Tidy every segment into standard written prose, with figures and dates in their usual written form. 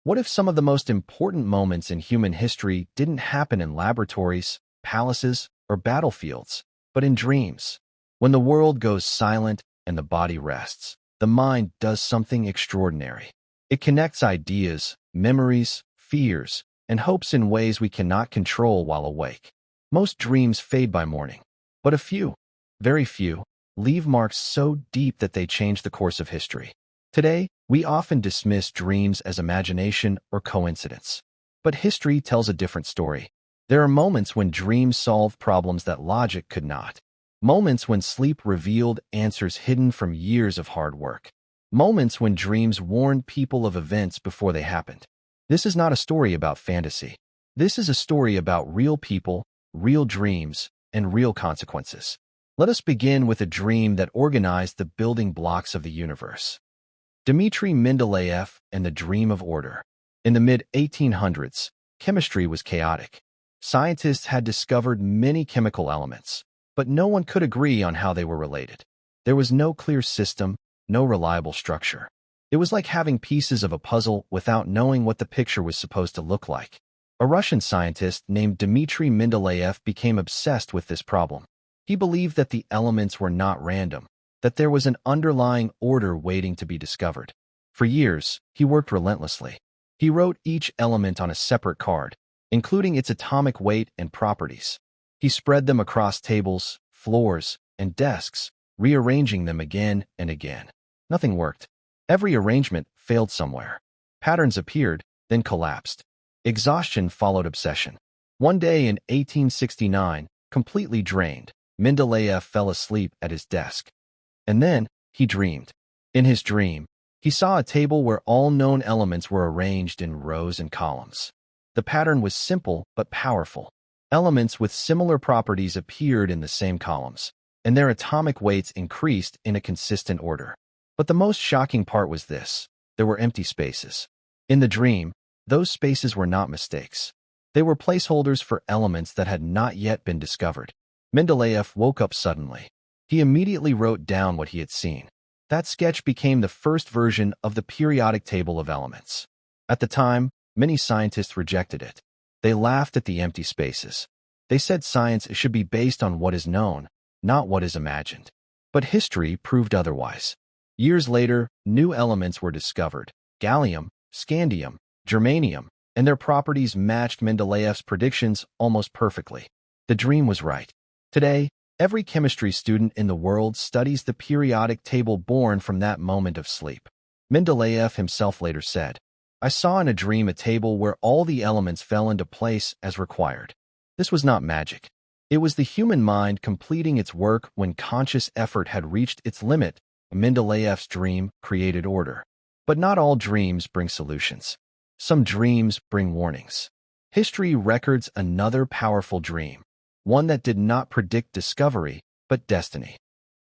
What if some of the most important moments in human history didn't happen in laboratories, palaces, or battlefields, but in dreams? When the world goes silent and the body rests, the mind does something extraordinary. It connects ideas, memories, fears, and hopes in ways we cannot control while awake. Most dreams fade by morning, but a few, very few, leave marks so deep that they change the course of history. Today, we often dismiss dreams as imagination or coincidence. But history tells a different story. There are moments when dreams solve problems that logic could not. Moments when sleep revealed answers hidden from years of hard work. Moments when dreams warned people of events before they happened. This is not a story about fantasy. This is a story about real people, real dreams, and real consequences. Let us begin with a dream that organized the building blocks of the universe. Dmitri Mendeleev and the Dream of Order. In the mid-1800s, chemistry was chaotic. Scientists had discovered many chemical elements, but no one could agree on how they were related. There was no clear system, no reliable structure. It was like having pieces of a puzzle without knowing what the picture was supposed to look like. A Russian scientist named Dmitri Mendeleev became obsessed with this problem. He believed that the elements were not random, that there was an underlying order waiting to be discovered. For years, he worked relentlessly. He wrote each element on a separate card, including its atomic weight and properties. He spread them across tables, floors, and desks, rearranging them again and again. Nothing worked. Every arrangement failed somewhere. Patterns appeared, then collapsed. Exhaustion followed obsession. One day in 1869, completely drained, Mendeleev fell asleep at his desk. And then, he dreamed. In his dream, he saw a table where all known elements were arranged in rows and columns. The pattern was simple but powerful. Elements with similar properties appeared in the same columns, and their atomic weights increased in a consistent order. But the most shocking part was this: there were empty spaces. In the dream, those spaces were not mistakes. They were placeholders for elements that had not yet been discovered. Mendeleev woke up suddenly. He immediately wrote down what he had seen. That sketch became the first version of the periodic table of elements. At the time, many scientists rejected it. They laughed at the empty spaces. They said science should be based on what is known, not what is imagined. But history proved otherwise. Years later, new elements were discovered: gallium, scandium, germanium, and their properties matched Mendeleev's predictions almost perfectly. The dream was right. Today, every chemistry student in the world studies the periodic table born from that moment of sleep. Mendeleev himself later said, "I saw in a dream a table where all the elements fell into place as required." This was not magic. It was the human mind completing its work when conscious effort had reached its limit. Mendeleev's dream created order. But not all dreams bring solutions. Some dreams bring warnings. History records another powerful dream, one that did not predict discovery, but destiny.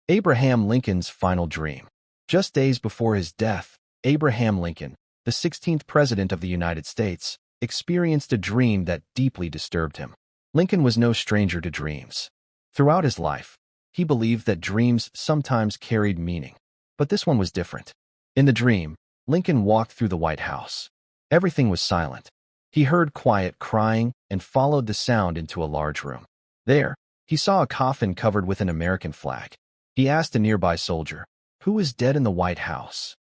Abraham Lincoln's final dream. Just days before his death, Abraham Lincoln, the 16th President of the United States, experienced a dream that deeply disturbed him. Lincoln was no stranger to dreams. Throughout his life, he believed that dreams sometimes carried meaning. But this one was different. In the dream, Lincoln walked through the White House. Everything was silent. He heard quiet crying and followed the sound into a large room. There, he saw a coffin covered with an American flag. He asked a nearby soldier, "Who is dead in the White House?"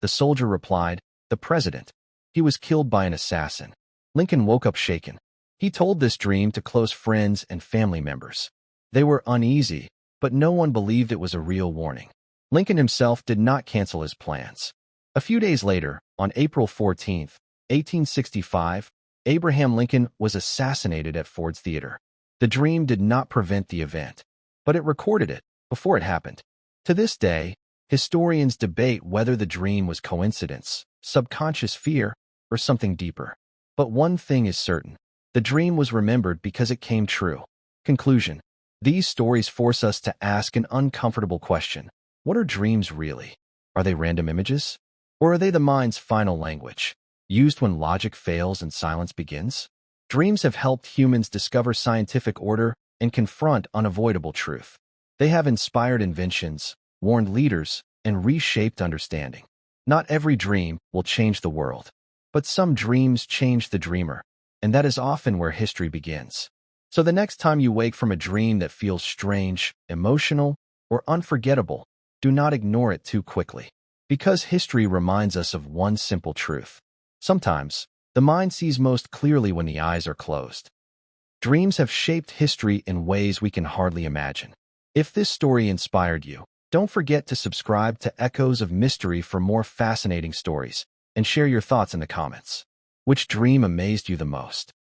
The soldier replied, "The president. He was killed by an assassin." Lincoln woke up shaken. He told this dream to close friends and family members. They were uneasy, but no one believed it was a real warning. Lincoln himself did not cancel his plans. A few days later, on April 14, 1865, Abraham Lincoln was assassinated at Ford's Theater. The dream did not prevent the event, but it recorded it before it happened. To this day, historians debate whether the dream was coincidence, subconscious fear, or something deeper. But one thing is certain: the dream was remembered because it came true. Conclusion: these stories force us to ask an uncomfortable question. What are dreams really? Are they random images? Or are they the mind's final language, used when logic fails and silence begins? Dreams have helped humans discover scientific order and confront unavoidable truth. They have inspired inventions, warned leaders, and reshaped understanding. Not every dream will change the world, But some dreams change the dreamer, and that is often where history begins. So the next time you wake from a dream that feels strange, emotional, or unforgettable, do not ignore it too quickly. Because history reminds us of one simple truth. Sometimes, the mind sees most clearly when the eyes are closed. Dreams have shaped history in ways we can hardly imagine. If this story inspired you, don't forget to subscribe to Echoes of Mystery for more fascinating stories, and share your thoughts in the comments. Which dream amazed you the most?